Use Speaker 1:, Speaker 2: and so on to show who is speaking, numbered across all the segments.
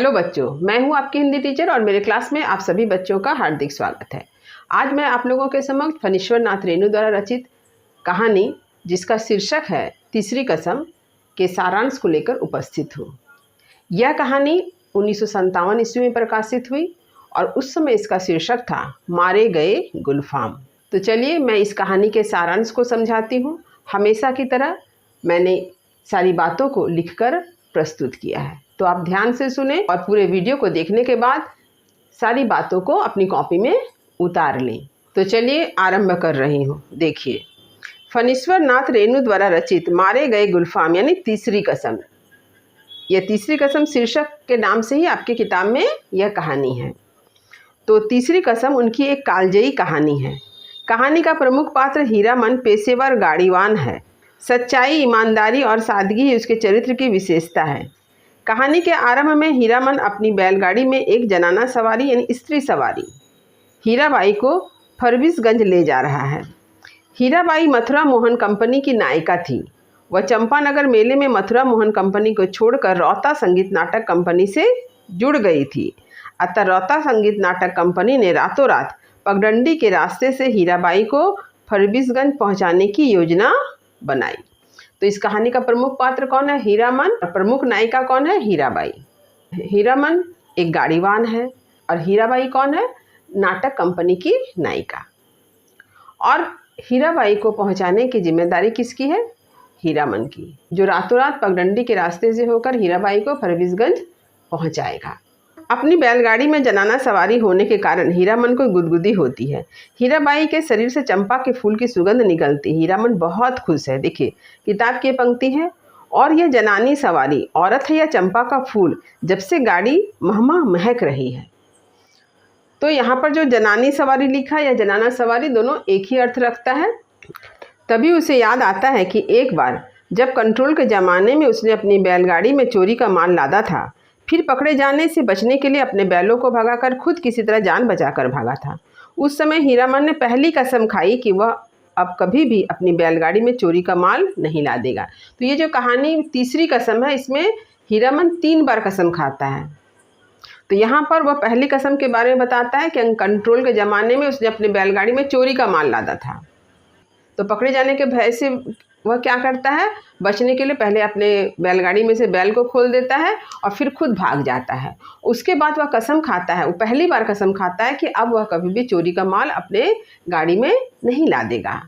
Speaker 1: Hello बच्चों, मैं हूं आपकी हिंदी टीचर और मेरे क्लास में आप सभी बच्चों का हार्दिक स्वागत है। आज मैं आप लोगों के समक्ष फणीश्वर नाथ रेणु द्वारा रचित कहानी जिसका शीर्षक है तीसरी कसम के सारांश को लेकर उपस्थित हूँ। यह कहानी 1957 ईस्वी में प्रकाशित हुई और उस समय इसका शीर्षक था मारे गए गुलफाम। तो चलिए मैं इस कहानी के सारांश को समझाती हूँ। हमेशा की तरह मैंने सारी बातों को लिखकर प्रस्तुत किया है, तो आप ध्यान से सुने और पूरे वीडियो को देखने के बाद सारी बातों को अपनी कॉपी में उतार लें। तो चलिए आरंभ कर रही हूँ। देखिए, फणीश्वर नाथ रेणु द्वारा रचित मारे गए गुलफाम यानी तीसरी कसम। यह तीसरी कसम शीर्षक के नाम से ही आपकी किताब में यह कहानी है। तो तीसरी कसम उनकी एक कालजयी कहानी है। कहानी का प्रमुख पात्र हीरामन पेशेवर गाड़ीवान है। सच्चाई, ईमानदारी और सादगी ही उसके चरित्र की विशेषता है। कहानी के आरंभ में हीरामन अपनी बैलगाड़ी में एक जनाना सवारी यानी स्त्री सवारी हीराबाई को फरबिसगंज ले जा रहा है। हीराबाई मथुरा मोहन कंपनी की नायिका थी। वह चंपानगर मेले में मथुरा मोहन कंपनी को छोड़कर रौता संगीत नाटक कंपनी से जुड़ गई थी। अतः रौता संगीत नाटक कंपनी ने रातों रात पगडंडी के रास्ते से हीराबाई को फरबिसगंज पहुंचाने की योजना बनाई। तो इस कहानी का प्रमुख पात्र कौन है? हीरामन। और प्रमुख नायिका कौन है? हीराबाई। हीरामन एक गाड़ीवान है और हीराबाई कौन है? नाटक कंपनी की नायिका। और हीराबाई को पहुंचाने की जिम्मेदारी किसकी है? हीरामन की, जो रातों रात पगडंडी के रास्ते से होकर हीराबाई को फरबिसगंज पहुंचाएगा। अपनी बैलगाड़ी में जनाना सवारी होने के कारण हीरामन को गुदगुदी होती है। हीराबाई के शरीर से चंपा के फूल की सुगंध निकलती। हीरामन बहुत खुश है। देखिए, किताब की पंक्ति है, और यह जनानी सवारी औरत है या चंपा का फूल, जब से गाड़ी महमा महक रही है। तो यहाँ पर जो जनानी सवारी लिखा या जनाना सवारी दोनों एक ही अर्थ रखता है। तभी उसे याद आता है कि एक बार जब कंट्रोल के ज़माने में उसने अपनी बैलगाड़ी में चोरी का माल लादा था, फिर पकड़े जाने से बचने के लिए अपने बैलों को भगाकर खुद किसी तरह जान बचाकर भागा था। उस समय हीरामन ने पहली कसम खाई कि वह अब कभी भी अपनी बैलगाड़ी में चोरी का माल नहीं ला देगा। तो ये जो कहानी तीसरी कसम है, इसमें हीरामन 3 बार कसम खाता है। तो यहाँ पर वह पहली कसम के बारे में बताता है कि कंट्रोल के ज़माने में उसने अपनी बैलगाड़ी में चोरी का माल लादा था। तो पकड़े जाने के भय से वह क्या करता है? बचने के लिए पहले अपने बैलगाड़ी में से बैल को खोल देता है और फिर खुद भाग जाता है। उसके बाद वह कसम खाता है, वो पहली बार कसम खाता है कि अब वह कभी भी चोरी का माल अपने गाड़ी में नहीं ला देगा।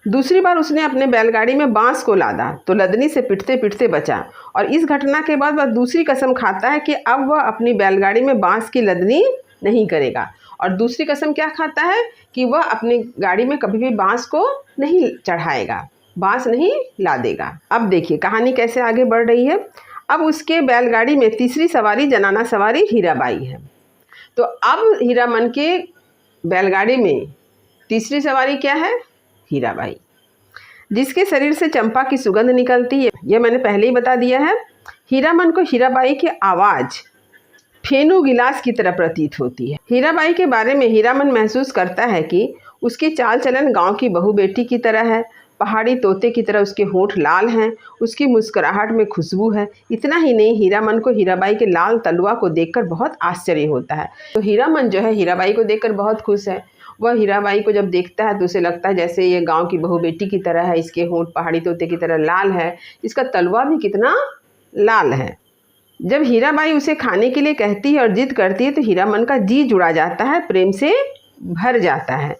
Speaker 1: दूसरी बार उसने अपने बैलगाड़ी में बांस को लादा तो लदनी से पिटते पिटते बचा, और इस घटना के बाद वह दूसरी कसम खाता है कि अब वह अपनी बैलगाड़ी में बांस की लदनी नहीं करेगा। और दूसरी कसम क्या खाता है? कि वह अपनी गाड़ी में कभी भी बांस को नहीं चढ़ाएगा, बांस नहीं ला देगा। अब देखिए कहानी कैसे आगे बढ़ रही है। अब उसके बैलगाड़ी में तीसरी सवारी जनाना सवारी हीराबाई है। तो अब हीरामन के बैलगाड़ी में तीसरी सवारी क्या है? हीराबाई, जिसके शरीर से चंपा की सुगंध निकलती है। यह मैंने पहले ही बता दिया है। हीरामन को हीराबाई की आवाज़ फेनू गिलास की तरह प्रतीत होती है। हीराबाई के बारे में हीरामन महसूस करता है कि उसकी चाल चलन गांव की बहू बेटी की तरह है। पहाड़ी तोते की तरह उसके होंठ लाल हैं, उसकी मुस्कुराहट में खुशबू है। इतना ही नहीं, हीरामन को हीराबाई के लाल तलवा को देखकर बहुत आश्चर्य होता है। तो हीरामन जो है हीराबाई को देखकर बहुत खुश है। वह हीराबाई को जब देखता है तो उसे लगता है जैसे ये गाँव की बहू बेटी की तरह है, इसके होंठ पहाड़ी तोते की तरह लाल है, इसका तलवा भी कितना लाल है। जब हीराबाई उसे खाने के लिए कहती है और जिद करती है तो हीरामन का जी जुड़ा जाता है, प्रेम से भर जाता है।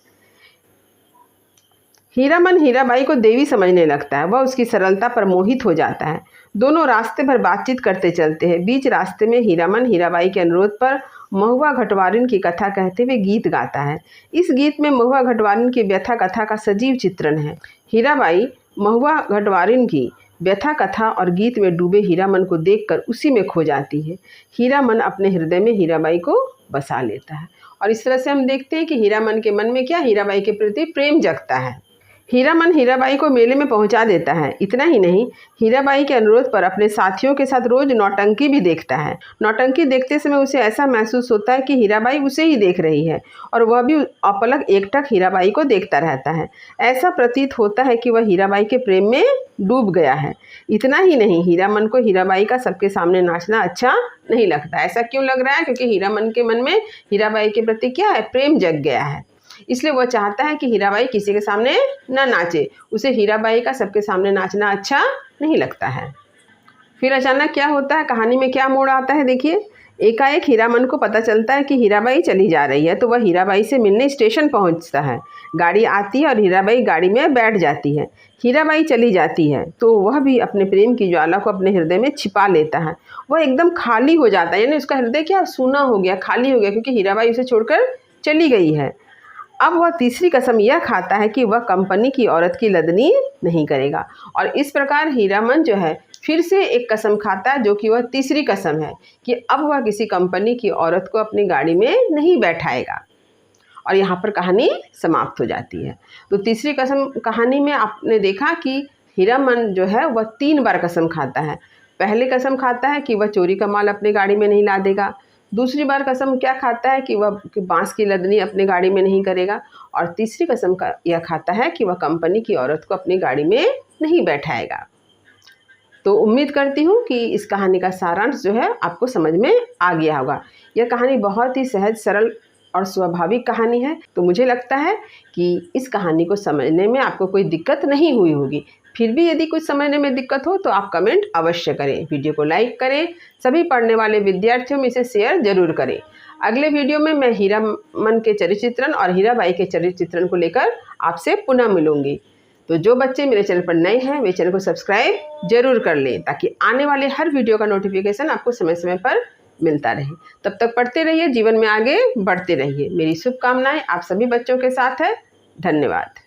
Speaker 1: हीरामन हीराबाई को देवी समझने लगता है। वह उसकी सरलता पर मोहित हो जाता है। दोनों रास्ते भर बातचीत करते चलते हैं। बीच रास्ते में हीरामन हीराबाई के अनुरोध पर महुआ घटवारिन की कथा कहते हुए गीत गाता है। इस गीत में महुआ घटवारिन की व्यथा कथा का सजीव चित्रण है। हीराबाई महुआ घटवारिन की व्यथा कथा और गीत में डूबे हीरामन को देखकर उसी में खो जाती है। हीरामन अपने हृदय में हीराबाई को बसा लेता है। और इस तरह से हम देखते हैं कि हीरामन के मन में क्या? हीराबाई के प्रति प्रेम जगता है। हीरामन हीराबाई को मेले में पहुंचा देता है। इतना ही नहीं, हीराबाई के अनुरोध पर अपने साथियों के साथ रोज नौटंकी भी देखता है। नौटंकी देखते समय उसे ऐसा महसूस होता है कि हीराबाई उसे ही देख रही है और वह भी अपलक एकटक हीराबाई को देखता रहता है। ऐसा प्रतीत होता है कि वह हीराबाई के प्रेम में डूब गया है। इतना ही नहीं, हीरामन को हीराबाई का सबके सामने नाचना अच्छा नहीं लगता। ऐसा क्यों लग रहा है? क्योंकि हीरामन के मन में हीराबाई के प्रति क्या है, प्रेम जग गया है। इसलिए वह चाहता है कि हीराबाई किसी के सामने ना नाचे। उसे हीराबाई का सबके सामने नाचना अच्छा नहीं लगता है। फिर अचानक क्या होता है, कहानी में क्या मोड़ आता है, देखिए। एकाएक हीरामन को पता चलता है कि हीराबाई चली जा रही है, तो वह हीराबाई से मिलने स्टेशन पहुंचता है। गाड़ी आती है और हीराबाई गाड़ी में बैठ जाती है। हीराबाई चली जाती है तो वह भी अपने प्रेम की ज्वाला को अपने हृदय में छिपा लेता है। वह एकदम खाली हो जाता है, यानी उसका हृदय क्या सूना हो गया, खाली हो गया, क्योंकि हीराबाई उसे छोड़कर चली गई है। अब वह तीसरी कसम यह खाता है कि वह कंपनी की औरत की लदनी नहीं करेगा। और इस प्रकार हीरामन जो है फिर से एक कसम खाता है, जो कि वह तीसरी कसम है कि अब वह किसी कंपनी की औरत को अपनी गाड़ी में नहीं बैठाएगा। और यहाँ पर कहानी समाप्त हो जाती है। तो तीसरी कसम कहानी में आपने देखा कि हीरामन जो है वह 3 बार कसम खाता है। पहले कसम खाता है कि वह चोरी का माल अपनी गाड़ी में नहीं ला देगा। दूसरी बार कसम क्या खाता है कि वह बांस की लदनी अपनी गाड़ी में नहीं करेगा। और तीसरी कसम का यह खाता है कि वह कंपनी की औरत को अपनी गाड़ी में नहीं बैठाएगा। तो उम्मीद करती हूँ कि इस कहानी का सारांश जो है आपको समझ में आ गया होगा। यह कहानी बहुत ही सहज, सरल और स्वाभाविक कहानी है। तो मुझे लगता है कि इस कहानी को समझने में आपको कोई दिक्कत नहीं हुई होगी। फिर भी यदि कुछ समझने में दिक्कत हो तो आप कमेंट अवश्य करें, वीडियो को लाइक करें, सभी पढ़ने वाले विद्यार्थियों में इसे शेयर जरूर करें। अगले वीडियो में मैं हीरामन के चरित्र चित्रण और हीराबाई के चरित्र चित्रण को लेकर आपसे पुनः मिलूंगी। तो जो बच्चे मेरे चैनल पर नए हैं वे चैनल को सब्सक्राइब जरूर कर लें, ताकि आने वाले हर वीडियो का नोटिफिकेशन आपको समय समय पर मिलता रहे। तब तक पढ़ते रहिए, जीवन में आगे बढ़ते रहिए। मेरी शुभकामनाएं आप सभी बच्चों के साथ है। धन्यवाद।